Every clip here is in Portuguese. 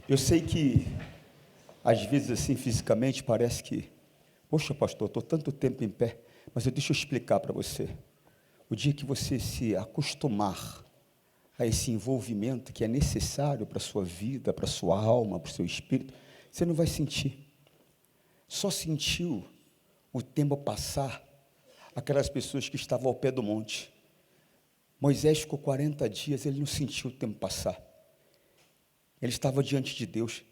Eu sei que, às vezes, assim, fisicamente, parece que, poxa, pastor, estou tanto tempo em pé, mas deixa eu explicar para você. O dia que você se acostumar a esse envolvimento que é necessário para a sua vida, para a sua alma, para o seu espírito, você não vai sentir. Só sentiu o tempo passar aquelas pessoas que estavam ao pé do monte. Moisés ficou 40 dias, ele não sentiu o tempo passar. Ele estava diante de Deus.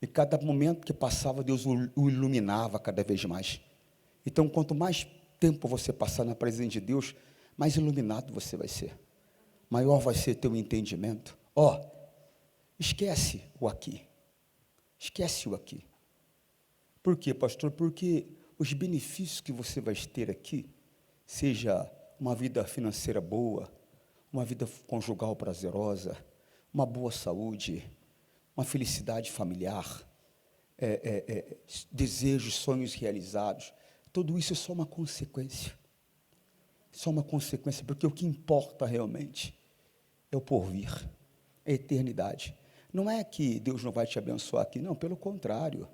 E cada momento que passava, Deus o iluminava cada vez mais. Então, quanto mais tempo você passar na presença de Deus, mais iluminado você vai ser. Maior vai ser teu entendimento. Esquece o aqui. Esquece o aqui. Por quê, pastor? Porque os benefícios que você vai ter aqui, seja uma vida financeira boa, uma vida conjugal prazerosa, uma boa saúde, uma felicidade familiar, desejos, sonhos realizados, tudo isso é só uma consequência. Só uma consequência, porque o que importa realmente é o porvir, é a eternidade. Não é que Deus não vai te abençoar aqui, não, pelo contrário,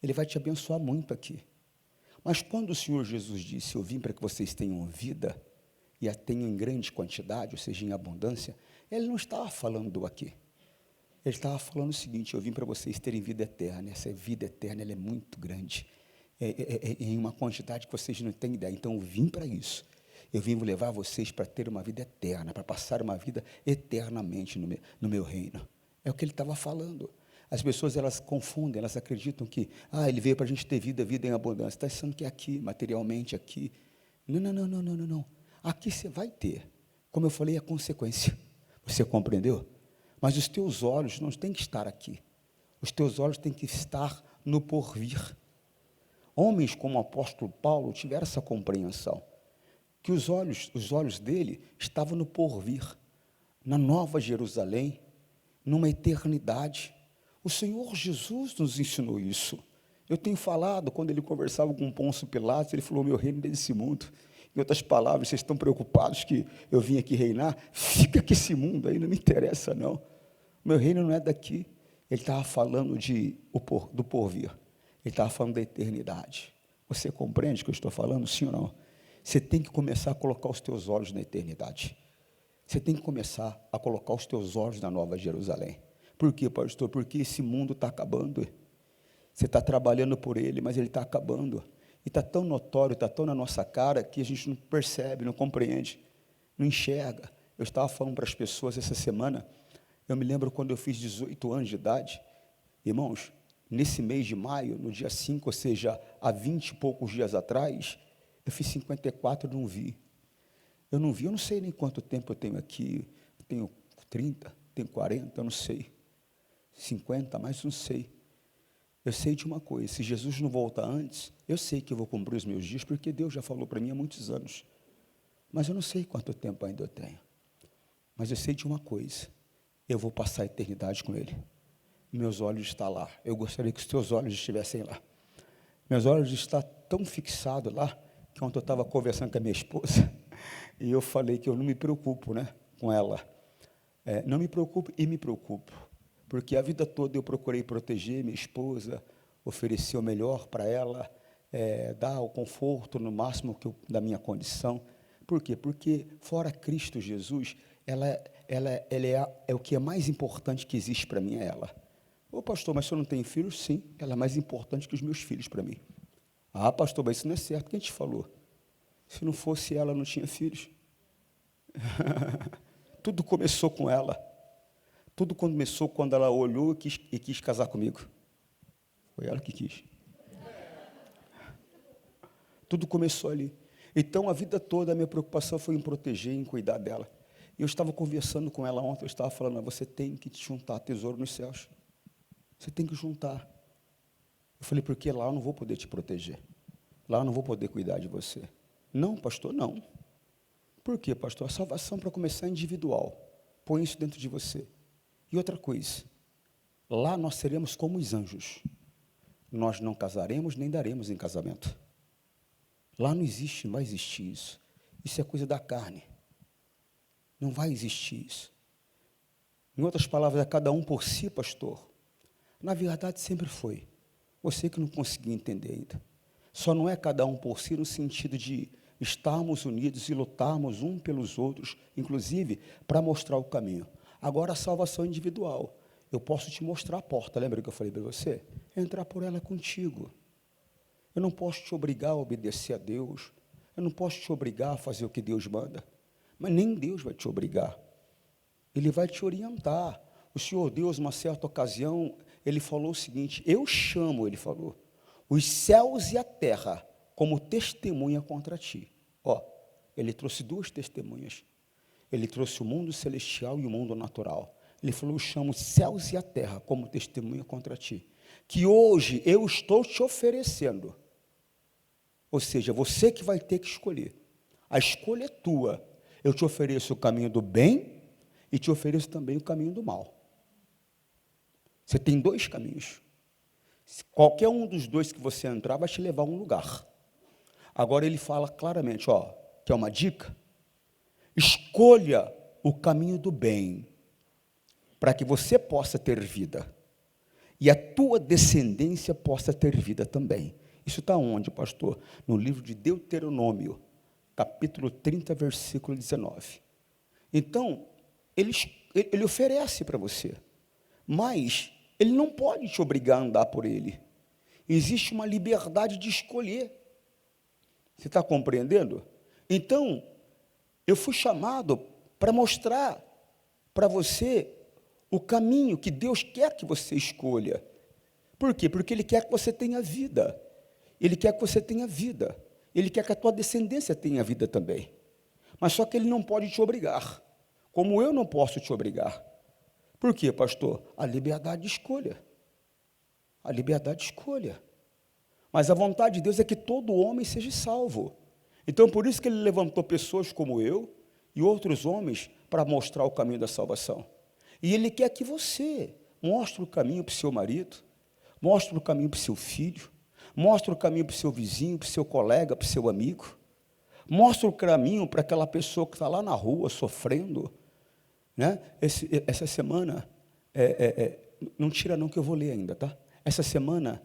Ele vai te abençoar muito aqui. Mas quando o Senhor Jesus disse, eu vim para que vocês tenham vida, e a tenham em grande quantidade, ou seja, em abundância, Ele não estava falando do aqui. Ele estava falando o seguinte, eu vim para vocês terem vida eterna. Essa vida eterna, ela é muito grande, em uma quantidade que vocês não têm ideia. Então, eu vim para isso. Eu vim levar vocês para ter uma vida eterna, para passar uma vida eternamente no meu reino. É o que ele estava falando. As pessoas, elas confundem, elas acreditam que, ele veio para a gente ter vida, vida em abundância. Está dizendo que é aqui, materialmente aqui. Não. Aqui você vai ter. Como eu falei, é a consequência. Você compreendeu? Mas os teus olhos não têm que estar aqui. Os teus olhos têm que estar no porvir. Homens como o apóstolo Paulo tiveram essa compreensão, que os olhos dele estavam no porvir, na Nova Jerusalém, numa eternidade. O Senhor Jesus nos ensinou isso. Eu tenho falado, quando ele conversava com Pôncio Pilatos, ele falou, meu reino é desse mundo. Em outras palavras, vocês estão preocupados que eu vim aqui reinar? Fica que esse mundo aí não me interessa, não. Meu reino não é daqui. Ele estava falando do porvir. Ele estava falando da eternidade. Você compreende o que eu estou falando, sim ou não? Você tem que começar a colocar os teus olhos na eternidade. Você tem que começar a colocar os teus olhos na Nova Jerusalém. Por quê, pastor? Porque esse mundo está acabando. Você está trabalhando por ele, mas ele está acabando. E está tão notório, está tão na nossa cara, que a gente não percebe, não compreende, não enxerga. Eu estava falando para as pessoas essa semana, eu me lembro quando eu fiz 18 anos de idade, irmãos, nesse mês de maio, no dia 5, ou seja, há 20 e poucos dias atrás, eu fiz 54 e não vi. Eu não vi, eu não sei nem quanto tempo eu tenho aqui, eu tenho 30, tenho 40, eu não sei, 50, mas não sei. Eu sei de uma coisa, se Jesus não voltar antes, eu sei que eu vou cumprir os meus dias, porque Deus já falou para mim há muitos anos. Mas eu não sei quanto tempo ainda eu tenho. Mas eu sei de uma coisa, eu vou passar a eternidade com Ele. Meus olhos estão lá. Eu gostaria que os teus olhos estivessem lá. Meus olhos estão tão fixados lá, que ontem eu estava conversando com a minha esposa, e eu falei que eu não me preocupo, com ela. Não me preocupo e me preocupo. Porque a vida toda eu procurei proteger minha esposa, oferecer o melhor para ela, dar o conforto no máximo da minha condição. Por quê? Porque fora Cristo Jesus, ela é o que é mais importante que existe para mim, é ela. Ô pastor, mas o senhor não tem filhos? Sim, ela é mais importante que os meus filhos para mim. Pastor, mas isso não é certo, quem te falou? Se não fosse ela, eu não tinha filhos. Tudo começou com ela. Tudo começou quando ela olhou e quis casar comigo. Foi ela que quis. Tudo começou ali. Então, a vida toda, a minha preocupação foi em proteger, em cuidar dela. E eu estava conversando com ela ontem, eu estava falando, você tem que te juntar tesouro nos céus. Você tem que juntar. Eu falei, porque lá eu não vou poder te proteger. Lá eu não vou poder cuidar de você. Não, pastor, não. Por quê, pastor? A salvação, para começar, é individual. Põe isso dentro de você. E outra coisa, lá nós seremos como os anjos. Nós não casaremos nem daremos em casamento. Lá não existe, não vai existir isso. Isso é coisa da carne. Não vai existir isso. Em outras palavras, é cada um por si, pastor. Na verdade, sempre foi. Você que não conseguiu entender ainda. Só não é cada um por si no sentido de estarmos unidos e lutarmos um pelos outros, inclusive para mostrar o caminho. Agora, a salvação individual. Eu posso te mostrar a porta, lembra que eu falei para você? Entrar por ela contigo. Eu não posso te obrigar a obedecer a Deus. Eu não posso te obrigar a fazer o que Deus manda. Mas nem Deus vai te obrigar. Ele vai te orientar. O Senhor Deus, uma certa ocasião, Ele falou o seguinte, ele falou, os céus e a terra como testemunha contra ti. Ó, Ele trouxe duas testemunhas. Ele trouxe o mundo celestial e o mundo natural. Ele falou, eu chamo os céus e a terra como testemunha contra ti. Que hoje eu estou te oferecendo. Ou seja, você que vai ter que escolher. A escolha é tua. Eu te ofereço o caminho do bem e te ofereço também o caminho do mal. Você tem dois caminhos. Qualquer um dos dois que você entrar vai te levar a um lugar. Agora ele fala claramente, ó, quer uma dica? Escolha o caminho do bem, para que você possa ter vida, e a tua descendência possa ter vida também. Isso está onde, pastor? No livro de Deuteronômio, capítulo 30, versículo 19. Então, ele oferece para você, mas ele não pode te obrigar a andar por ele. Existe uma liberdade de escolher. Você está compreendendo? Então, eu fui chamado para mostrar para você o caminho que Deus quer que você escolha. Por quê? Porque Ele quer que você tenha vida. Ele quer que você tenha vida. Ele quer que a tua descendência tenha vida também. Mas só que Ele não pode te obrigar. Como eu não posso te obrigar. Por quê, pastor? A liberdade de escolha. A liberdade de escolha. Mas a vontade de Deus é que todo homem seja salvo. Então, por isso que Ele levantou pessoas como eu e outros homens para mostrar o caminho da salvação. E Ele quer que você mostre o caminho para o seu marido, mostre o caminho para o seu filho, mostre o caminho para o seu vizinho, para o seu colega, para o seu amigo, mostre o caminho para aquela pessoa que está lá na rua sofrendo. Né? Essa semana, não tira não que eu vou ler ainda, tá? Essa semana,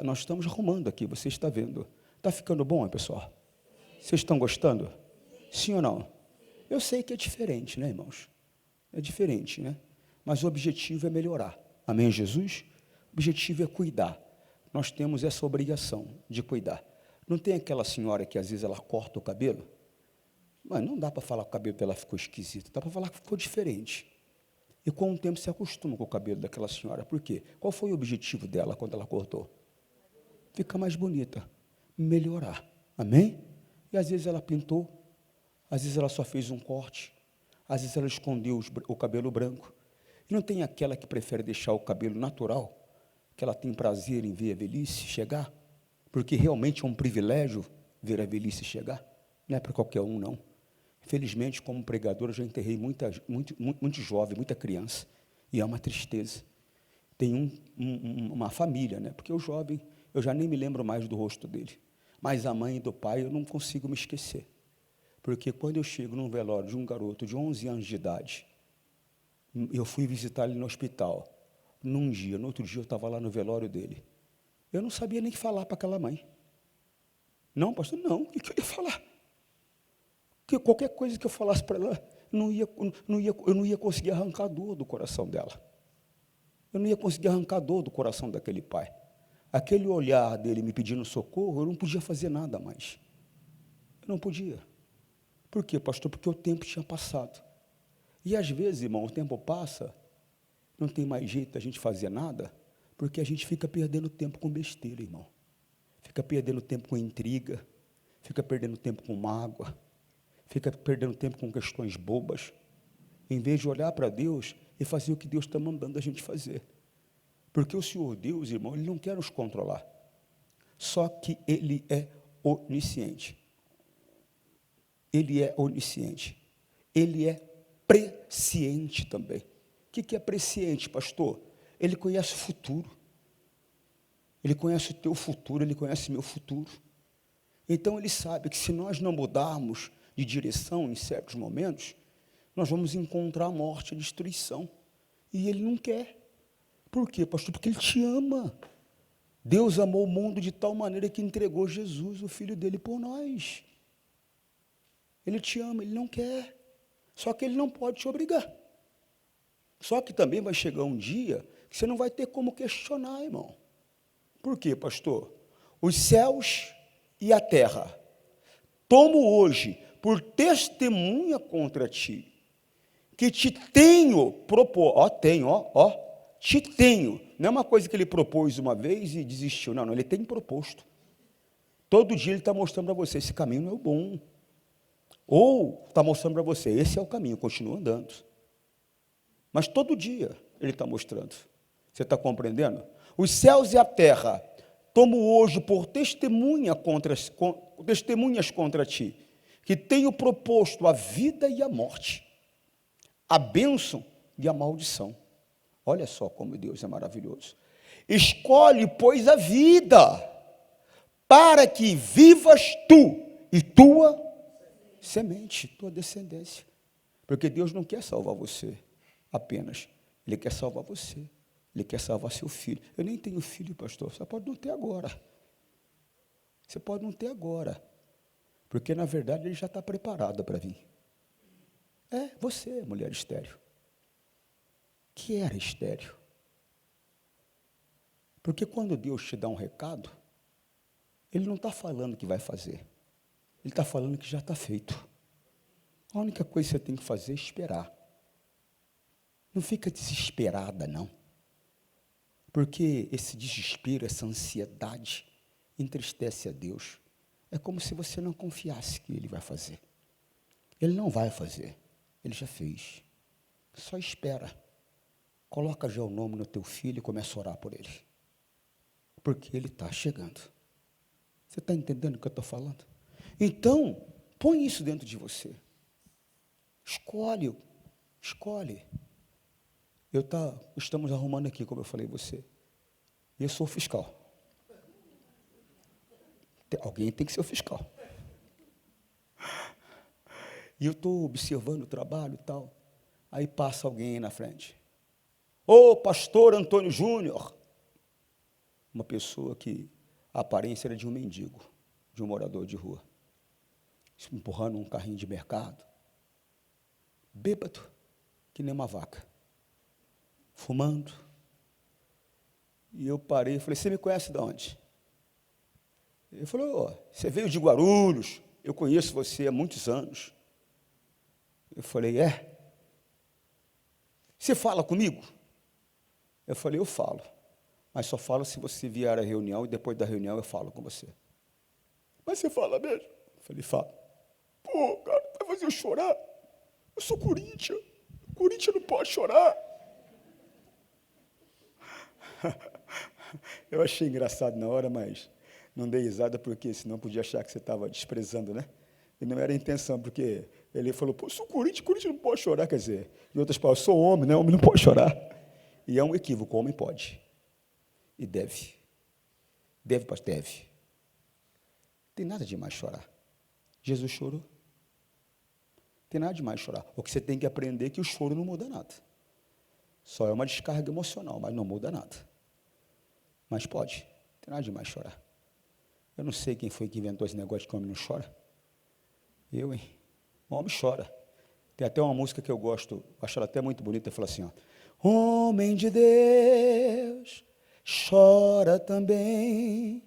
nós estamos arrumando aqui, você está vendo. Está ficando bom, pessoal? Vocês estão gostando? Sim ou não? Eu sei que é diferente, né, irmãos? É diferente, né? Mas o objetivo é melhorar. Amém, Jesus? O objetivo é cuidar. Nós temos essa obrigação de cuidar. Não tem aquela senhora que às vezes ela corta o cabelo? Mas não dá para falar que o cabelo dela ficou esquisito, dá para falar que ficou diferente. E com o tempo se acostuma com o cabelo daquela senhora. Por quê? Qual foi o objetivo dela quando ela cortou? Ficar mais bonita, melhorar. Amém? E às vezes ela pintou, às vezes ela só fez um corte, às vezes ela escondeu o cabelo branco. E não tem aquela que prefere deixar o cabelo natural, que ela tem prazer em ver a velhice chegar, porque realmente é um privilégio ver a velhice chegar, não é para qualquer um, não. Infelizmente, como pregador, eu já enterrei muito jovem, muita criança, e é uma tristeza. Tem uma família, né? Porque o jovem, eu já nem me lembro mais do rosto dele, mas a mãe e do pai eu não consigo me esquecer, porque quando eu chego num velório de um garoto de 11 anos de idade, eu fui visitar ele no hospital, no outro dia eu estava lá no velório dele, eu não sabia nem falar para aquela mãe. Não, pastor, não, o que eu ia falar? Que qualquer coisa que eu falasse para ela, eu não ia conseguir arrancar a dor do coração dela. Eu não ia conseguir arrancar a dor do coração daquele pai. Aquele olhar dele me pedindo socorro, eu não podia fazer nada mais. Eu não podia. Por quê, pastor? Porque o tempo tinha passado. E às vezes, irmão, o tempo passa, não tem mais jeito da gente fazer nada, porque a gente fica perdendo tempo com besteira, irmão. Fica perdendo tempo com intriga, fica perdendo tempo com mágoa, fica perdendo tempo com questões bobas, em vez de olhar para Deus e fazer o que Deus está mandando a gente fazer. Porque o Senhor Deus, irmão, Ele não quer nos controlar, só que Ele é onisciente. Ele é onisciente. Ele é presciente também. O que é presciente, pastor? Ele conhece o futuro. Ele conhece o teu futuro, Ele conhece o meu futuro. Então, Ele sabe que se nós não mudarmos de direção em certos momentos, nós vamos encontrar a morte, a destruição. E Ele não quer. Por quê, pastor? Porque Ele te ama. Deus amou o mundo de tal maneira que entregou Jesus, o Filho dele, por nós. Ele te ama, Ele não quer. Só que Ele não pode te obrigar. Só que também vai chegar um dia que você não vai ter como questionar, irmão. Por quê, pastor? Os céus e a terra tomo hoje por testemunha contra ti, que te tenho proposto, te tenho. Não é uma coisa que ele propôs uma vez e desistiu, não, ele tem proposto. Todo dia ele está mostrando para você, esse caminho não é o bom. Ou está mostrando para você, esse é o caminho, continua andando. Mas todo dia ele está mostrando. Você está compreendendo? Os céus e a terra tomo hoje por testemunhas contra ti, que tenho proposto a vida e a morte, a bênção e a maldição. Olha só como Deus é maravilhoso. Escolhe, pois, a vida, para que vivas tu e tua semente, tua descendência. Porque Deus não quer salvar você apenas, Ele quer salvar você. Ele quer salvar seu filho. Eu nem tenho filho, pastor. Você pode não ter agora. Você pode não ter agora. Porque, na verdade, ele já está preparado para vir. É, você, mulher estéril. Que era estéril. Porque quando Deus te dá um recado, Ele não está falando que vai fazer. Ele está falando que já está feito. A única coisa que você tem que fazer é esperar. Não fica desesperada, não. Porque esse desespero, essa ansiedade, entristece a Deus. É como se você não confiasse que Ele vai fazer. Ele não vai fazer, Ele já fez. Só espera. Coloca já o nome no teu filho e começa a orar por ele. Porque ele está chegando. Você está entendendo o que eu estou falando? Então, põe isso dentro de você. Escolhe. Estamos arrumando aqui, como eu falei a você. E eu sou o fiscal. Alguém tem que ser o fiscal. E eu estou observando o trabalho e tal. Aí passa alguém aí na frente. Ô, pastor Antônio Júnior. Uma pessoa que a aparência era de um mendigo, de um morador de rua. Empurrando um carrinho de mercado. Bêbado, que nem uma vaca. Fumando. E eu parei e falei, você me conhece de onde? Ele falou, você veio de Guarulhos, eu conheço você há muitos anos. Eu falei, é? Você fala comigo? Eu falei, eu falo, mas só falo se você vier à reunião e depois da reunião eu falo com você. Mas você fala mesmo? Eu falei, falo. Pô, cara, vai fazer eu chorar? Eu sou Corinthians, Corinthians não pode chorar. Eu achei engraçado na hora, mas não dei risada porque senão podia achar que você estava desprezando, né? E não era a intenção, porque ele falou, pô, sou Corinthians, Corinthians não pode chorar, quer dizer, em outras palavras, sou homem, né? Homem não pode chorar. E é um equívoco, o homem pode. E deve. Deve, pastor, deve. Tem nada de mais chorar. Jesus chorou. Tem nada de mais chorar. O que você tem que aprender é que o choro não muda nada. Só é uma descarga emocional, mas não muda nada. Mas pode. Tem nada de mais chorar. Eu não sei quem foi que inventou esse negócio de que o homem não chora. Eu, hein? O homem chora. Tem até uma música que eu gosto, acho ela até muito bonita, fala assim, ó. Homem de Deus, chora também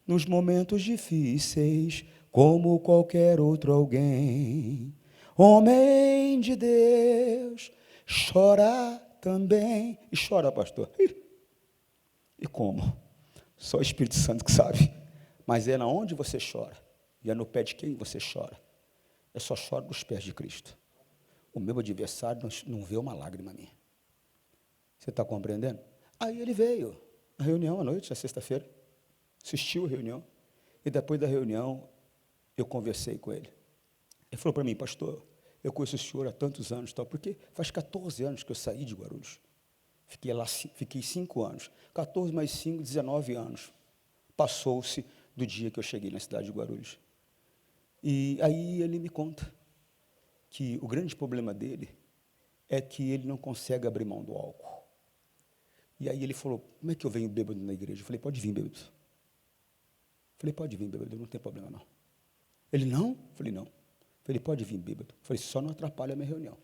nos momentos difíceis, como qualquer outro alguém. Homem de Deus, chora também. E chora, pastor. E como? Só o Espírito Santo que sabe. Mas é na onde você chora. E é no pé de quem você chora. Eu só choro nos pés de Cristo. O meu adversário não vê uma lágrima minha. Você está compreendendo? Aí ele veio na reunião à noite, na sexta-feira. Assistiu a reunião. E depois da reunião, eu conversei com ele. Ele falou para mim, pastor, eu conheço o senhor há tantos anos, tal, porque faz 14 anos que eu saí de Guarulhos. Fiquei lá, fiquei 5 anos. 14 mais 5, 19 anos. Passou-se do dia que eu cheguei na cidade de Guarulhos. E aí ele me conta que o grande problema dele é que ele não consegue abrir mão do álcool. E aí ele falou, como é que eu venho bêbado na igreja? Eu falei, pode vir bêbado. Eu falei, pode vir bêbado, não tem problema não. Ele, não? Eu falei, não. Eu falei, pode vir bêbado. Eu falei, só não atrapalha a minha reunião,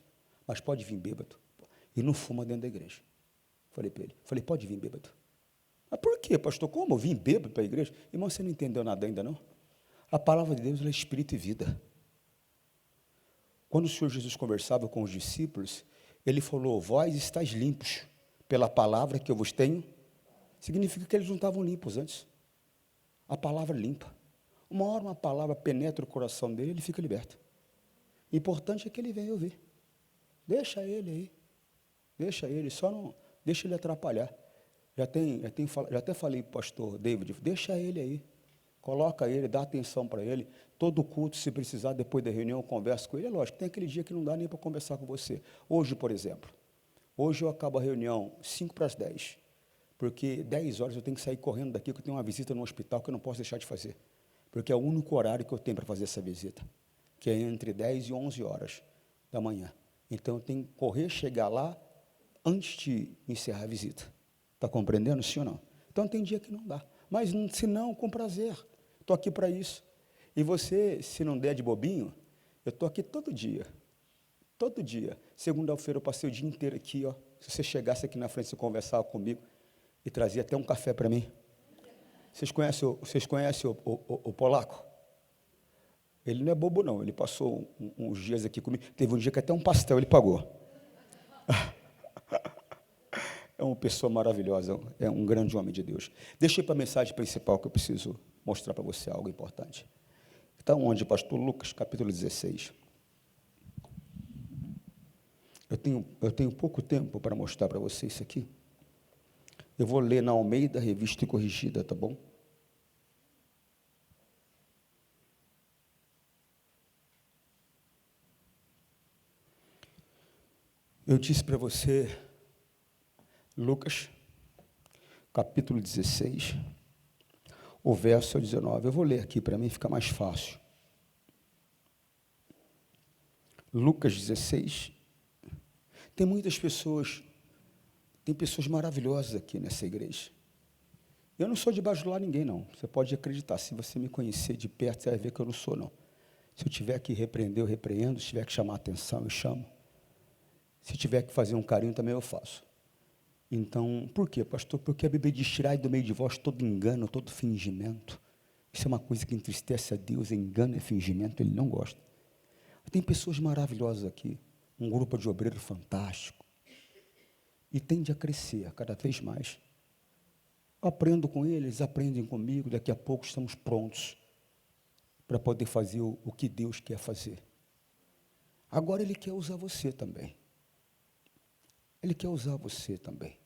mas pode vir bêbado. E não fuma dentro da igreja. Eu falei para ele, pode vir bêbado. Mas por quê, pastor? Como eu vim bêbado para a igreja? Irmão, você não entendeu nada ainda não? A palavra de Deus é espírito e vida. Quando o Senhor Jesus conversava com os discípulos, ele falou, vós estáis limpos pela palavra que eu vos tenho. Significa que eles não estavam limpos antes. A palavra limpa. Uma hora uma palavra penetra o coração dele, ele fica liberto. O importante é que ele venha ouvir. Deixa ele aí. Deixa ele, só não deixa ele atrapalhar. Já até falei para o pastor David, deixa ele aí. Coloca ele, dá atenção para ele. Todo culto, se precisar, depois da reunião, eu converso com ele. É lógico, tem aquele dia que não dá nem para conversar com você. Hoje, por exemplo, hoje eu acabo a reunião 5:50, porque 10 horas eu tenho que sair correndo daqui, porque eu tenho uma visita no hospital que eu não posso deixar de fazer. Porque é o único horário que eu tenho para fazer essa visita, que é entre 10 e 11 horas da manhã. Então, eu tenho que correr, chegar lá, antes de encerrar a visita. Está compreendendo, sim ou não? Então, tem dia que não dá. Mas, se não, com prazer. Estou aqui para isso. E você, se não der de bobinho, eu estou aqui todo dia. Todo dia. Segunda-feira eu passei o dia inteiro aqui, ó. Se você chegasse aqui na frente, você conversava comigo e trazia até um café para mim. Vocês conhecem o polaco? Ele não é bobo, não. Ele passou uns dias aqui comigo. Teve um dia que até um pastel ele pagou. É uma pessoa maravilhosa, é um grande homem de Deus. Deixa eu ir para a mensagem principal que eu preciso mostrar para você algo importante. Está onde, pastor Lucas, capítulo 16. Eu tenho pouco tempo para mostrar para você isso aqui. Eu vou ler na Almeida, Revista e Corrigida, tá bom? Eu disse para você, Lucas, capítulo 16, o verso 19. Eu vou ler aqui para mim, fica mais fácil. Lucas 16. Tem muitas pessoas, tem pessoas maravilhosas aqui nessa igreja. Eu não sou de bajular ninguém, não. Você pode acreditar, se você me conhecer de perto, você vai ver que eu não sou, não. Se eu tiver que repreender, eu repreendo. Se tiver que chamar a atenção, eu chamo. Se tiver que fazer um carinho, também eu faço. Então, por quê, pastor? Porque a Bíblia diz, tirai do meio de vós todo engano, todo fingimento. Isso é uma coisa que entristece a Deus, engano e fingimento, Ele não gosta. Tem pessoas maravilhosas aqui, um grupo de obreiros fantástico, e tende a crescer cada vez mais. Aprendo com eles, aprendem comigo, daqui a pouco estamos prontos para poder fazer o que Deus quer fazer. Agora Ele quer usar você também. Ele quer usar você também.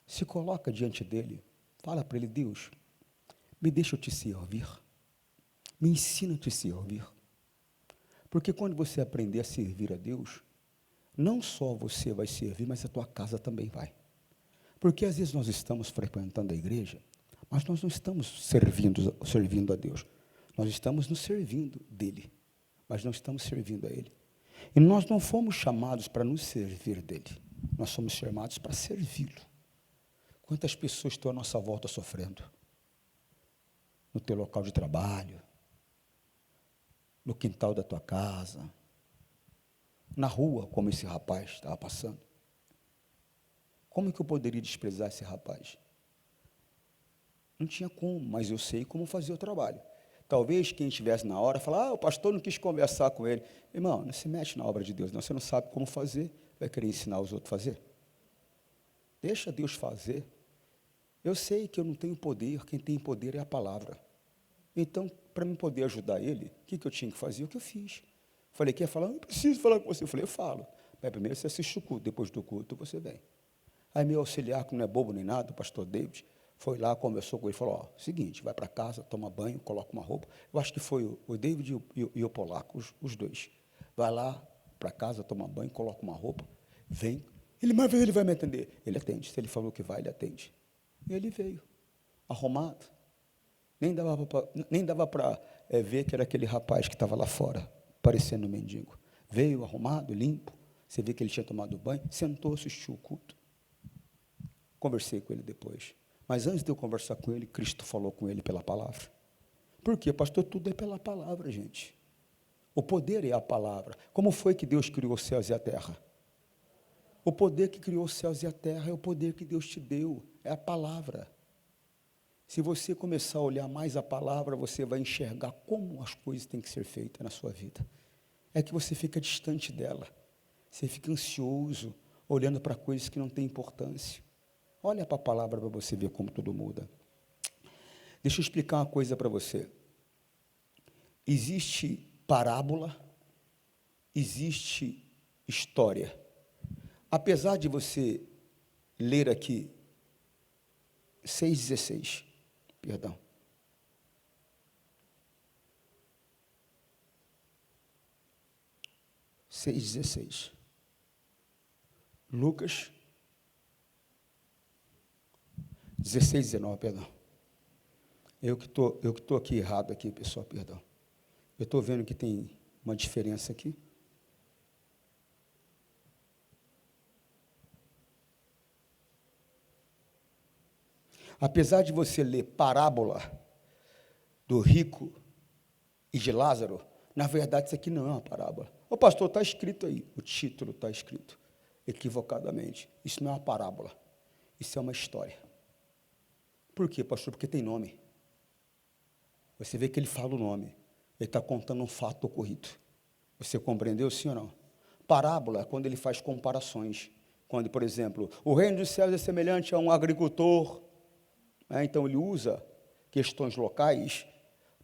Se coloca diante dEle, fala para Ele, Deus, me deixa eu te servir, me ensina a te servir. Porque quando você aprender a servir a Deus, não só você vai servir, mas a tua casa também vai. Porque às vezes nós estamos frequentando a igreja, mas nós não estamos servindo a Deus. Nós estamos nos servindo dEle, mas não estamos servindo a Ele. E nós não fomos chamados para nos servir dEle, nós somos chamados para servi-lo. Quantas pessoas estão à nossa volta sofrendo? No teu local de trabalho, no quintal da tua casa, na rua, como esse rapaz estava passando. Como é que eu poderia desprezar esse rapaz? Não tinha como, mas eu sei como fazer o trabalho. Talvez quem estivesse na hora, falar, o pastor não quis conversar com ele. Irmão, não se mete na obra de Deus, não. Você não sabe como fazer, vai querer ensinar os outros a fazer? Deixa Deus fazer. Eu sei que eu não tenho poder, quem tem poder é a palavra. Então, para mim poder ajudar ele, o que eu tinha que fazer? O que eu fiz. Falei, quer falar? Eu preciso falar com você. Eu falei, eu falo. Mas primeiro você assiste o culto, depois do culto você vem. Aí meu auxiliar, que não é bobo nem nada, o pastor David, foi lá, conversou com ele, falou, seguinte, vai para casa, toma banho, coloca uma roupa. Eu acho que foi o David e o polaco, os dois. Vai lá para casa, toma banho, coloca uma roupa, vem. Mas ele vai me atender. Ele atende, se ele falou que vai, ele atende. E ele veio, arrumado. Nem dava para ver que era aquele rapaz que estava lá fora, parecendo um mendigo. Veio arrumado, limpo, você vê que ele tinha tomado banho, sentou, assistiu o culto. Conversei com ele depois. Mas antes de eu conversar com ele, Cristo falou com ele pela palavra. Por quê, pastor? Tudo é pela palavra, gente. O poder é a palavra. Como foi que Deus criou os céus e a terra? O poder que criou os céus e a terra é o poder que Deus te deu, é a palavra. Se você começar a olhar mais a palavra, você vai enxergar como as coisas têm que ser feitas na sua vida. É que você fica distante dela. Você fica ansioso, olhando para coisas que não têm importância. Olha para a palavra para você ver como tudo muda. Deixa eu explicar uma coisa para você. Existe parábola, existe história. Apesar de você ler aqui 6,16, perdão. Lucas 16, 19, perdão. Eu que estou aqui errado aqui, pessoal, perdão. Eu estou vendo que tem uma diferença aqui. Apesar de você ler parábola do rico e de Lázaro, na verdade isso aqui não é uma parábola. Ô pastor, está escrito aí, o título está escrito equivocadamente. Isso não é uma parábola, isso é uma história. Por quê, pastor? Porque tem nome. Você vê que ele fala o nome, ele está contando um fato ocorrido. Você compreendeu, sim ou não? Parábola é quando ele faz comparações. Quando, por exemplo, o reino dos céus é semelhante a um agricultor. Então, ele usa questões locais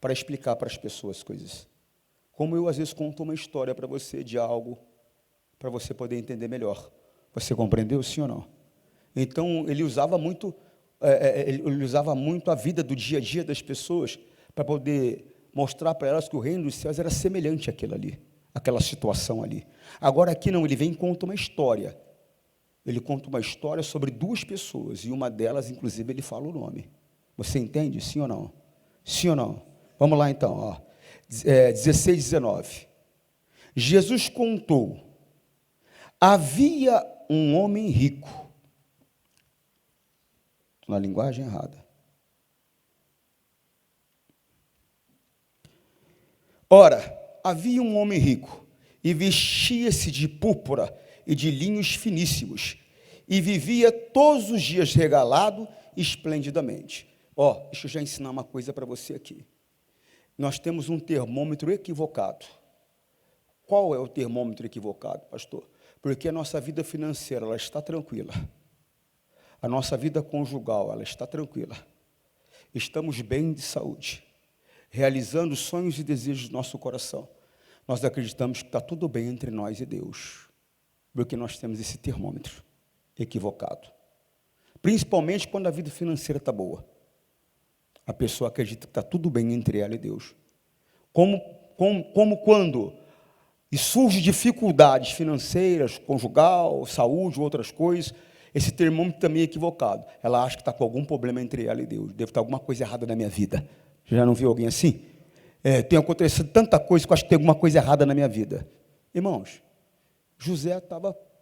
para explicar para as pessoas coisas. Como eu, às vezes, conto uma história para você de algo, para você poder entender melhor. Você compreendeu, sim ou não? Então, ele usava muito a vida do dia a dia das pessoas para poder mostrar para elas que o reino dos céus era semelhante àquilo ali, àquela situação ali. Agora, aqui não, ele vem e conta uma história. Ele conta uma história sobre duas pessoas, e uma delas, inclusive, ele fala o nome. Você entende? Sim ou não? Sim ou não? Vamos lá, então. Ó. 16, 19. Jesus contou, havia um homem rico. Na linguagem errada. Ora, havia um homem rico, e vestia-se de púrpura e de linhos finíssimos, e vivia todos os dias regalado esplendidamente. Deixa eu já ensinar uma coisa para você aqui. Nós temos um termômetro equivocado. Qual é o termômetro equivocado, pastor? Porque a nossa vida financeira, ela está tranquila. A nossa vida conjugal, ela está tranquila. Estamos bem de saúde, realizando os sonhos e desejos do nosso coração. Nós acreditamos que está tudo bem entre nós e Deus, porque nós temos esse termômetro equivocado. Principalmente quando a vida financeira está boa. A pessoa acredita que está tudo bem entre ela e Deus. Como quando surgem dificuldades financeiras, conjugal, saúde, outras coisas, esse termômetro também é equivocado. Ela acha que está com algum problema entre ela e Deus. Deve estar alguma coisa errada na minha vida. Já não viu alguém assim? Tem acontecido tanta coisa que eu acho que tem alguma coisa errada na minha vida. Irmãos, José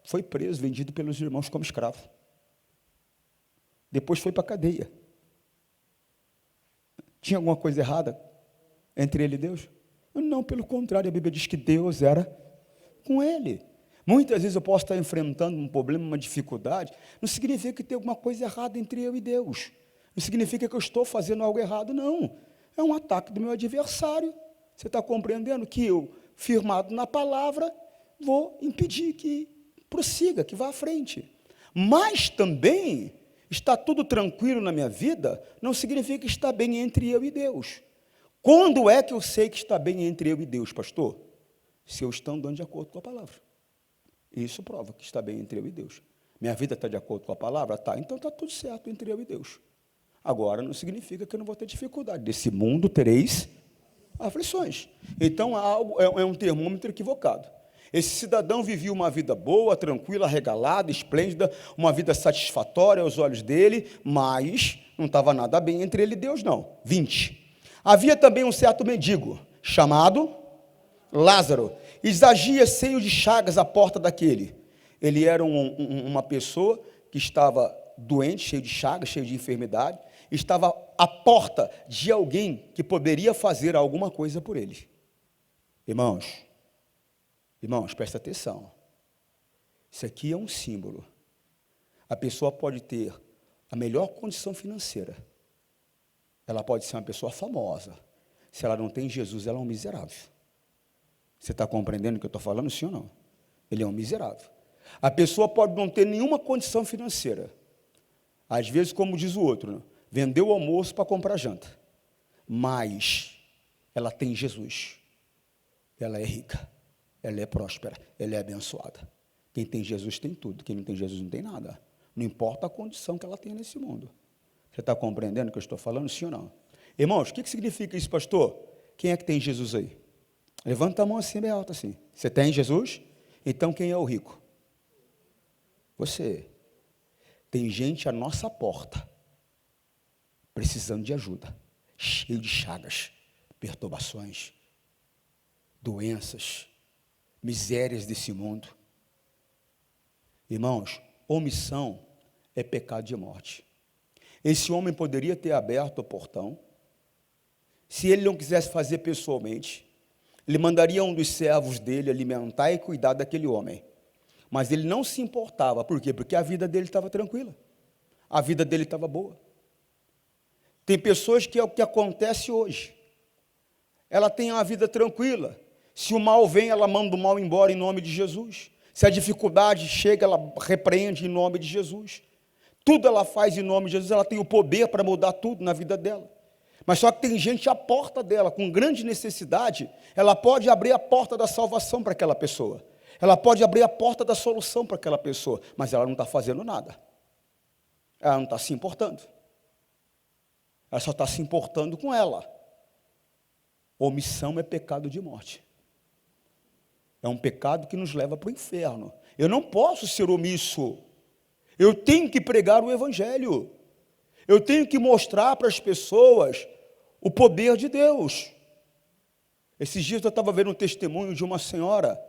foi preso, vendido pelos irmãos como escravo. Depois foi para a cadeia. Tinha alguma coisa errada entre ele e Deus? Não, pelo contrário, a Bíblia diz que Deus era com ele. Muitas vezes eu posso estar enfrentando um problema, uma dificuldade, não significa que tem alguma coisa errada entre eu e Deus. Não significa que eu estou fazendo algo errado, não. É um ataque do meu adversário. Você está compreendendo que eu, firmado na palavra, vou impedir que prossiga, que vá à frente. Mas também, está tudo tranquilo na minha vida, não significa que está bem entre eu e Deus. Quando é que eu sei que está bem entre eu e Deus, pastor? Se eu estou andando de acordo com a palavra. Isso prova que está bem entre eu e Deus. Minha vida está de acordo com a palavra? Tá, então está tudo certo entre eu e Deus. Agora, não significa que eu não vou ter dificuldade. Desse mundo tereis aflições. Então, é um termômetro equivocado. Esse cidadão vivia uma vida boa, tranquila, regalada, esplêndida, uma vida satisfatória aos olhos dele, mas não estava nada bem entre ele e Deus, não. 20. Havia também um certo mendigo, chamado Lázaro, e jazia cheio de chagas à porta daquele. Ele era uma pessoa que estava doente, cheio de chagas, cheio de enfermidade, estava à porta de alguém que poderia fazer alguma coisa por ele. Irmãos, presta atenção. Isso aqui é um símbolo. A pessoa pode ter a melhor condição financeira. Ela pode ser uma pessoa famosa. Se ela não tem Jesus, ela é um miserável. Você está compreendendo o que eu estou falando, sim ou não? Ele é um miserável. A pessoa pode não ter nenhuma condição financeira. Às vezes, como diz o outro, né? Vendeu o almoço para comprar janta. Mas ela tem Jesus. Ela é rica. Ela é próspera. Ela é abençoada. Quem tem Jesus tem tudo. Quem não tem Jesus não tem nada. Não importa a condição que ela tem nesse mundo. Você está compreendendo o que eu estou falando, sim ou não? Irmãos, o que significa isso, pastor? Quem é que tem Jesus aí? Levanta a mão assim, bem alta assim. Você tem Jesus? Então quem é o rico? Você. Tem gente à nossa porta, precisando de ajuda, cheio de chagas, perturbações, doenças, misérias desse mundo. Irmãos, omissão é pecado de morte. Esse homem poderia ter aberto o portão. Se ele não quisesse fazer pessoalmente, ele mandaria um dos servos dele alimentar e cuidar daquele homem. Mas ele não se importava. Por quê? Porque a vida dele estava tranquila. A vida dele estava boa. Tem pessoas que é o que acontece hoje. Ela tem uma vida tranquila. Se o mal vem, ela manda o mal embora em nome de Jesus. Se a dificuldade chega, ela repreende em nome de Jesus. Tudo ela faz em nome de Jesus. Ela tem o poder para mudar tudo na vida dela. Mas só que tem gente à porta dela, com grande necessidade. Ela pode abrir a porta da salvação para aquela pessoa. Ela pode abrir a porta da solução para aquela pessoa, mas ela não está fazendo nada. Ela não está se importando. Ela só está se importando com ela. Omissão é pecado de morte. É um pecado que nos leva para o inferno. Eu não posso ser omisso. Eu tenho que pregar o Evangelho. Eu tenho que mostrar para as pessoas o poder de Deus. Esses dias eu estava vendo um testemunho de uma senhora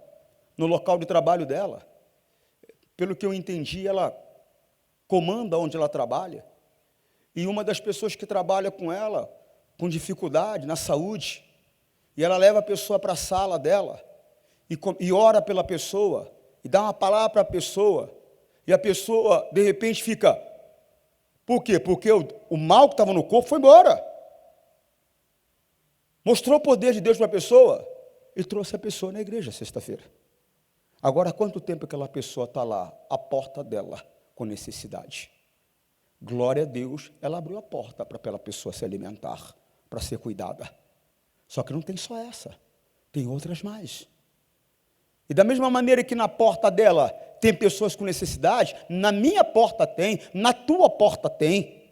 no local de trabalho dela. Pelo que eu entendi, ela comanda onde ela trabalha. E uma das pessoas que trabalha com ela, com dificuldade na saúde, e ela leva a pessoa para a sala dela, e ora pela pessoa, e dá uma palavra para a pessoa, e a pessoa, de repente, fica... Por quê? Porque o mal que estava no corpo foi embora. Mostrou o poder de Deus para a pessoa, e trouxe a pessoa na igreja sexta-feira. Agora, há quanto tempo aquela pessoa está lá, à porta dela, com necessidade? Glória a Deus, ela abriu a porta para aquela pessoa se alimentar, para ser cuidada. Só que não tem só essa, tem outras mais. E da mesma maneira que na porta dela tem pessoas com necessidade, na minha porta tem, na tua porta tem.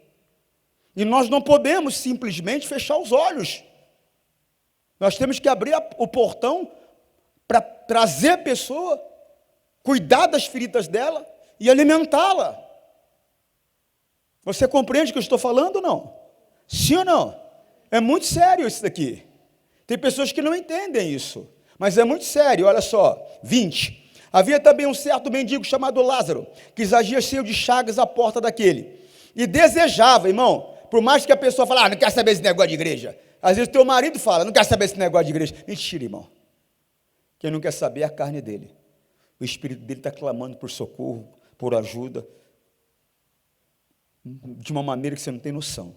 E nós não podemos simplesmente fechar os olhos. Nós temos que abrir o portão para trazer a pessoa, cuidar das feridas dela e alimentá-la. Você compreende o que eu estou falando ou não? Sim ou não? É muito sério isso daqui. Tem pessoas que não entendem isso, mas é muito sério. Olha só, 20. Havia também um certo mendigo chamado Lázaro, que jazia cheio de chagas à porta daquele, e desejava, irmão, por mais que a pessoa fale, não quer saber esse negócio de igreja. Às vezes teu marido fala, não quer saber esse negócio de igreja. Mentira, irmão. Quem não quer saber é a carne dele. O espírito dele está clamando por socorro, por ajuda, de uma maneira que você não tem noção.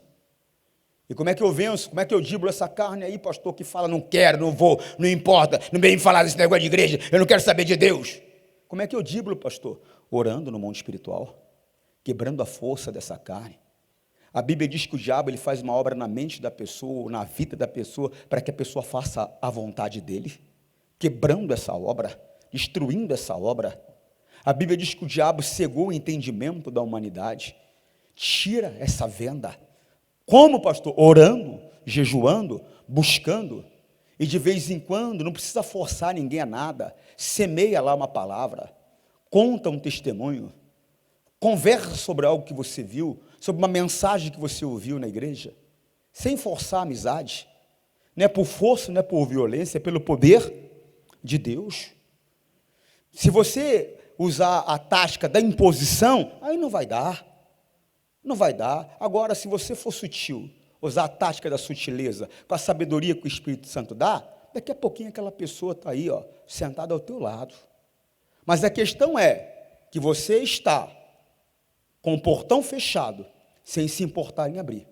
E como é que eu venço? Como é que eu driblo essa carne aí, pastor, que fala, não quero, não vou, não importa, não vem falar desse negócio de igreja, eu não quero saber de Deus. Como é que eu driblo, pastor? Orando no mundo espiritual, quebrando a força dessa carne. A Bíblia diz que o diabo ele faz uma obra na mente da pessoa, na vida da pessoa, para que a pessoa faça a vontade dele, quebrando essa obra, destruindo essa obra. A Bíblia diz que o diabo cegou o entendimento da humanidade. Tira essa venda. Como, pastor? Orando, jejuando, buscando. E de vez em quando, não precisa forçar ninguém a nada. Semeia lá uma palavra. Conta um testemunho. Conversa sobre algo que você viu, sobre uma mensagem que você ouviu na igreja. Sem forçar a amizade. Não é por força, não é por violência, é pelo poder de Deus. Se você usar a tática da imposição, aí não vai dar. Não vai dar. Agora, se você for sutil, usar a tática da sutileza, com a sabedoria que o Espírito Santo dá, daqui a pouquinho aquela pessoa está aí, ó, sentada ao teu lado. Mas a questão é que você está com o portão fechado, sem se importar em abrir.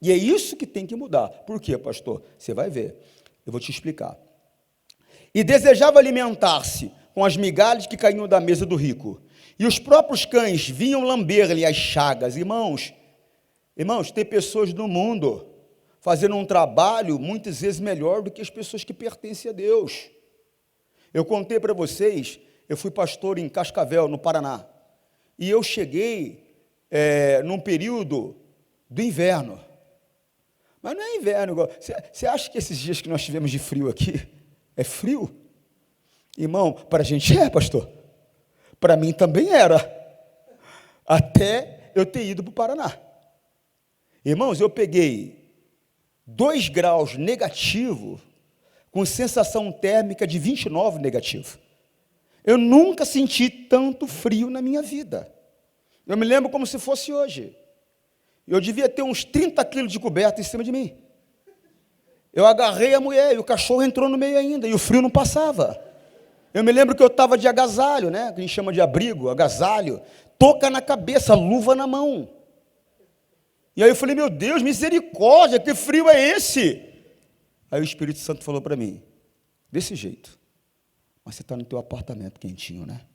E é isso que tem que mudar. Por quê, pastor? Você vai ver. Eu vou te explicar. E desejava alimentar-se com as migalhas que caíam da mesa do rico. E os próprios cães vinham lamber-lhe as chagas. Irmãos, tem pessoas no mundo fazendo um trabalho muitas vezes melhor do que as pessoas que pertencem a Deus. Eu contei para vocês, eu fui pastor em Cascavel, no Paraná. E eu cheguei num período do inverno. Mas não é inverno igual. Você acha que esses dias que nós tivemos de frio aqui, é frio? Irmão, para a gente pastor. Para mim também era. Até eu ter ido para o Paraná. Irmãos, eu peguei 2 graus negativo, com sensação térmica de 29 negativo. Eu nunca senti tanto frio na minha vida. Eu me lembro como se fosse hoje. Eu devia ter uns 30 quilos de coberta em cima de mim. Eu agarrei a mulher e o cachorro entrou no meio ainda, e o frio não passava. Eu me lembro que eu estava de agasalho, né? Que a gente chama de abrigo, agasalho, touca na cabeça, luva na mão. E aí eu falei, meu Deus, misericórdia, que frio é esse? Aí o Espírito Santo falou para mim, desse jeito, mas você está no teu apartamento quentinho, né?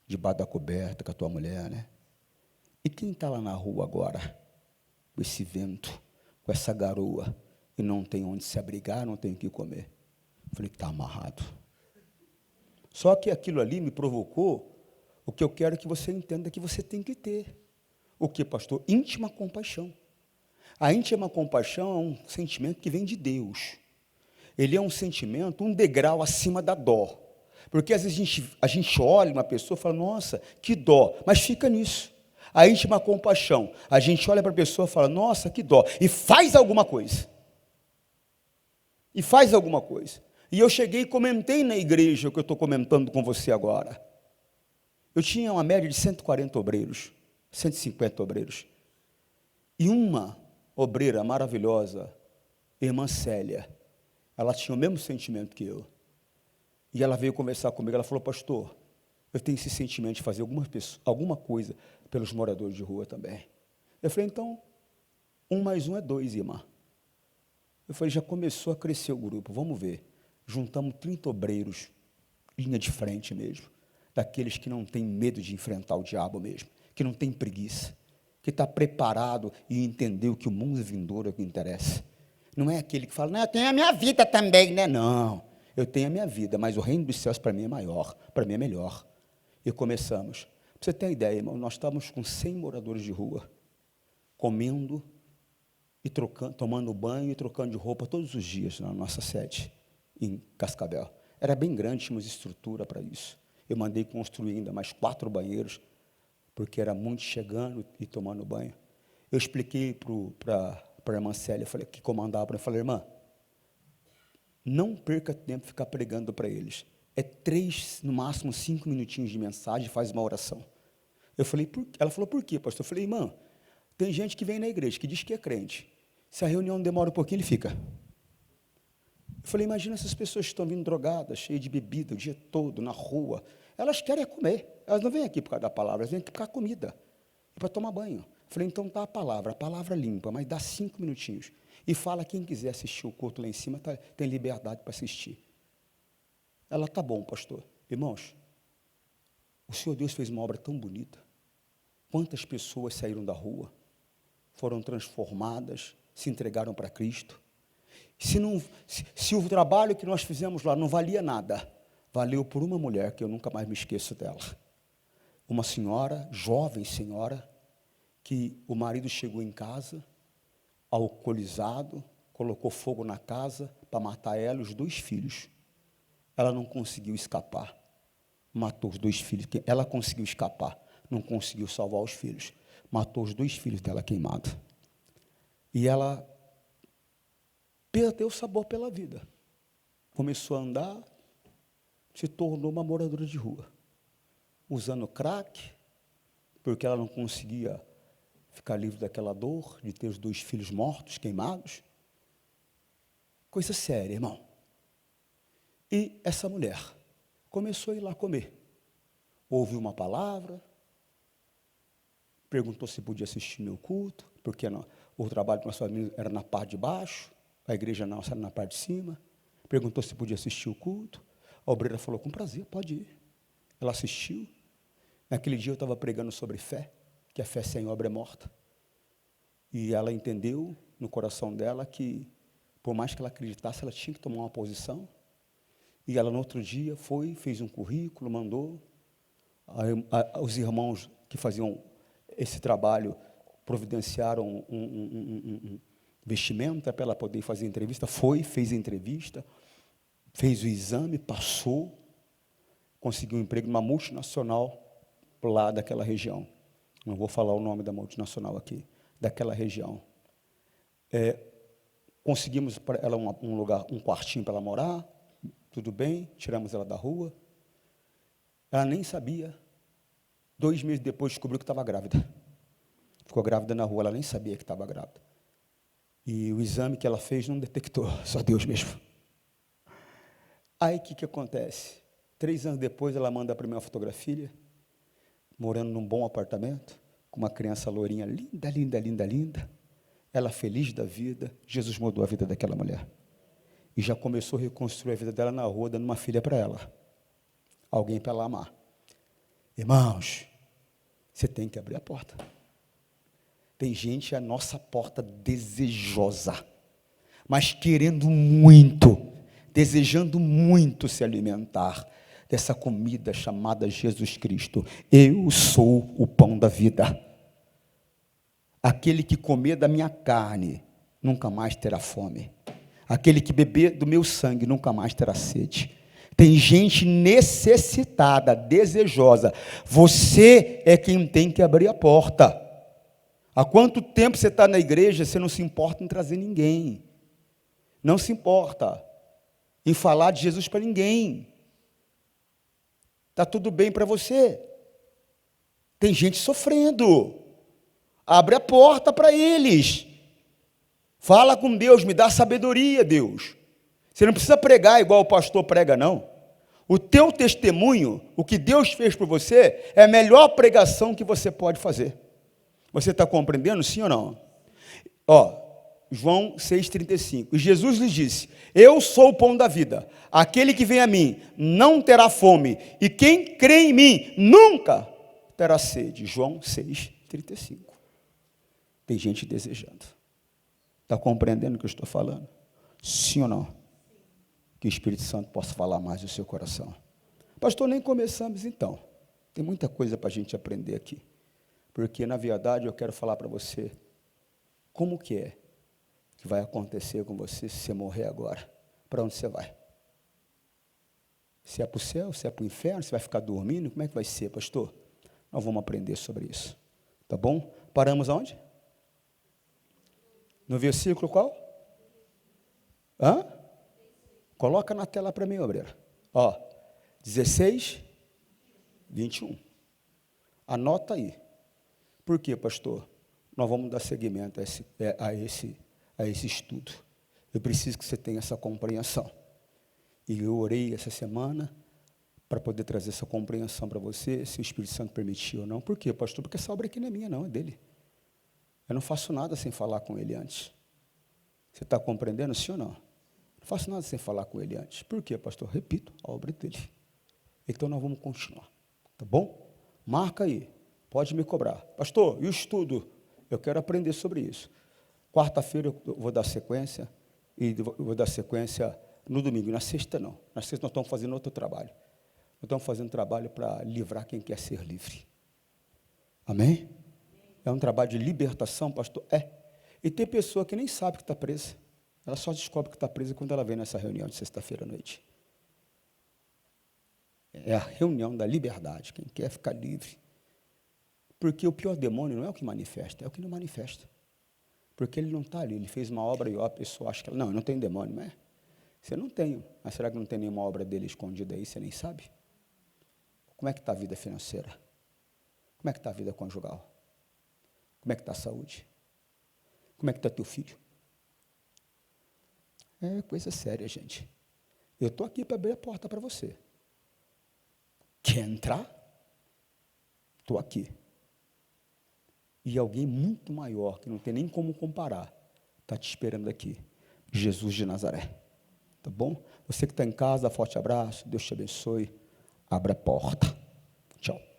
Debaixo da coberta com a tua mulher, né? E quem está lá na rua agora, com esse vento, com essa garoa, e não tem onde se abrigar, não tem o que comer? Eu falei, está amarrado. Só que aquilo ali me provocou o que eu quero que você entenda que você tem que ter. O que, pastor? Íntima compaixão. A íntima compaixão é um sentimento que vem de Deus. Ele é um sentimento, um degrau acima da dó. Porque às vezes a gente olha uma pessoa e fala, nossa, que dó, mas fica nisso. A íntima compaixão, a gente olha para a pessoa e fala, nossa, que dó, e faz alguma coisa. E faz alguma coisa. E eu cheguei e comentei na igreja o que eu estou comentando com você agora. Eu tinha uma média de 140 obreiros, 150 obreiros. E uma obreira maravilhosa, irmã Célia, ela tinha o mesmo sentimento que eu. E ela veio conversar comigo, ela falou, pastor, eu tenho esse sentimento de fazer alguma coisa pelos moradores de rua também. Eu falei, então, 1 mais 1 é 2, irmã. Eu falei, já começou a crescer o grupo, vamos ver. Juntamos 30 obreiros, linha de frente mesmo, daqueles que não têm medo de enfrentar o diabo mesmo, que não tem preguiça, que está preparado e entendeu que o mundo vindouro é o que interessa. Não é aquele que fala, não, eu tenho a minha vida também, né? Não, eu tenho a minha vida, mas o reino dos céus para mim é maior, para mim é melhor. E começamos. Para você ter uma ideia, irmão, nós estávamos com 100 moradores de rua, comendo e tomando banho e trocando de roupa todos os dias na nossa sede, em Cascavel. Era bem grande, tínhamos estrutura para isso. Eu mandei construir ainda mais 4 banheiros, porque era muito chegando e tomando banho. Eu expliquei para a irmã Célia, que comandava, eu falei, irmã, não perca tempo ficar pregando para eles. É 3, no máximo 5 minutinhos de mensagem, faz uma oração. Ela falou, por quê, pastor? Eu falei, irmã, tem gente que vem na igreja, que diz que é crente. Se a reunião demora um pouquinho, ele fica. Eu falei, imagina essas pessoas que estão vindo drogadas, cheias de bebida, o dia todo, na rua. Elas querem comer. Elas não vêm aqui por causa da palavra, elas vêm aqui por causa da comida. E para tomar banho. Eu falei, então tá a palavra limpa, mas dá 5 minutinhos. E fala, quem quiser assistir o culto lá em cima, tem liberdade para assistir. Ela, tá bom, pastor. Irmãos, o Senhor Deus fez uma obra tão bonita. Quantas pessoas saíram da rua, foram transformadas, se entregaram para Cristo. Se o trabalho que nós fizemos lá não valia nada, valeu por uma mulher, que eu nunca mais me esqueço dela. Uma senhora, jovem senhora, que o marido chegou em casa, alcoolizado, colocou fogo na casa para matar ela e os 2 filhos. Ela não conseguiu escapar, matou os 2 filhos. Ela conseguiu escapar, não conseguiu salvar os filhos, matou os 2 filhos dela queimados. E ela perdeu o sabor pela vida, começou a andar, se tornou uma moradora de rua, usando crack, porque ela não conseguia ficar livre daquela dor de ter os 2 filhos mortos, queimados. Coisa séria, irmão. E essa mulher começou a ir lá comer. Ouviu uma palavra, perguntou se podia assistir meu culto, porque o trabalho que nós fazíamos era na parte de baixo, a igreja nossa era na parte de cima. Perguntou se podia assistir o culto. A obreira falou, com prazer, pode ir. Ela assistiu. Naquele dia eu estava pregando sobre fé, que a fé sem obra é morta. E ela entendeu no coração dela que, por mais que ela acreditasse, ela tinha que tomar uma posição. E ela, no outro dia, foi, fez um currículo, mandou. Os irmãos que faziam esse trabalho providenciaram um vestimenta para ela poder fazer entrevista. Foi, fez a entrevista, fez o exame, passou, conseguiu um emprego numa multinacional lá daquela região. Não vou falar o nome da multinacional aqui, daquela região. Conseguimos para ela um lugar, um quartinho para ela morar, tudo bem, tiramos ela da rua. Ela nem sabia. 2 meses depois descobriu que estava grávida. Ficou grávida na rua, ela nem sabia que estava grávida. E o exame que ela fez não detectou, só Deus mesmo. Aí o que acontece? 3 anos depois ela manda para mim uma fotografia, morando num bom apartamento, com uma criança lourinha, linda, linda, linda, linda. Ela feliz da vida. Jesus mudou a vida daquela mulher. E já começou a reconstruir a vida dela na rua, dando uma filha para ela. Alguém para ela amar. Irmãos, você tem que abrir a porta. Tem gente à nossa porta desejosa, mas querendo muito, desejando muito se alimentar dessa comida chamada Jesus Cristo. Eu sou o pão da vida. Aquele que comer da minha carne nunca mais terá fome. Aquele que beber do meu sangue nunca mais terá sede. Tem gente necessitada, desejosa. Você é quem tem que abrir a porta. Há quanto tempo você está na igreja, você não se importa em trazer ninguém. Não se importa em falar de Jesus para ninguém. Está tudo bem para você. Tem gente sofrendo. Abre a porta para eles. Fala com Deus, me dá sabedoria, Deus. Você não precisa pregar igual o pastor prega, não. O teu testemunho, o que Deus fez por você, é a melhor pregação que você pode fazer. Você está compreendendo, sim ou não? João 6,35. E Jesus lhes disse, eu sou o pão da vida. Aquele que vem a mim não terá fome. E quem crê em mim nunca terá sede. João 6,35. Tem gente desejando. Está compreendendo o que eu estou falando? Sim ou não? Que o Espírito Santo possa falar mais do seu coração. Pastor, nem começamos então. Tem muita coisa para a gente aprender aqui. Porque, na verdade, eu quero falar para você como que vai acontecer com você se você morrer agora. Para onde você vai? Se é para o céu, se é para o inferno, se vai ficar dormindo, como é que vai ser, pastor? Nós vamos aprender sobre isso. Tá bom? Paramos aonde? No versículo qual? Coloca na tela para mim, obreiro. 16, 21. Anota aí. Por quê, pastor? Nós vamos dar seguimento a esse estudo. Eu preciso que você tenha essa compreensão. E eu orei essa semana para poder trazer essa compreensão para você, se o Espírito Santo permitiu ou não. Por quê, pastor? Porque essa obra aqui não é minha, não, é dele. Eu não faço nada sem falar com ele antes. Você está compreendendo, sim ou não? Não faço nada sem falar com ele antes. Por quê, pastor? Repito, a obra é dele. Então nós vamos continuar. Tá bom? Marca aí. Pode me cobrar. Pastor, e o estudo? Eu quero aprender sobre isso. Quarta-feira eu vou dar sequência, e vou dar sequência no domingo. Na sexta, não. Na sexta nós estamos fazendo outro trabalho. Nós estamos fazendo trabalho para livrar quem quer ser livre. Amém? É um trabalho de libertação, pastor? E tem pessoa que nem sabe que está presa. Ela só descobre que está presa quando ela vem nessa reunião de sexta-feira à noite. É a reunião da liberdade, quem quer ficar livre. Porque o pior demônio não é o que manifesta, é o que não manifesta. Porque ele não está ali, ele fez uma obra e a pessoa acha que... Não, eu não tenho demônio, não é? Você não tem, mas será que não tem nenhuma obra dele escondida aí, você nem sabe? Como é que está a vida financeira? Como é que está a vida conjugal? Como é que está a saúde? Como é que está teu filho? É coisa séria, gente. Eu estou aqui para abrir a porta para você. Quer entrar? Estou aqui. E alguém muito maior, que não tem nem como comparar, está te esperando aqui. Jesus de Nazaré. Tá bom? Você que está em casa, forte abraço. Deus te abençoe. Abra a porta. Tchau.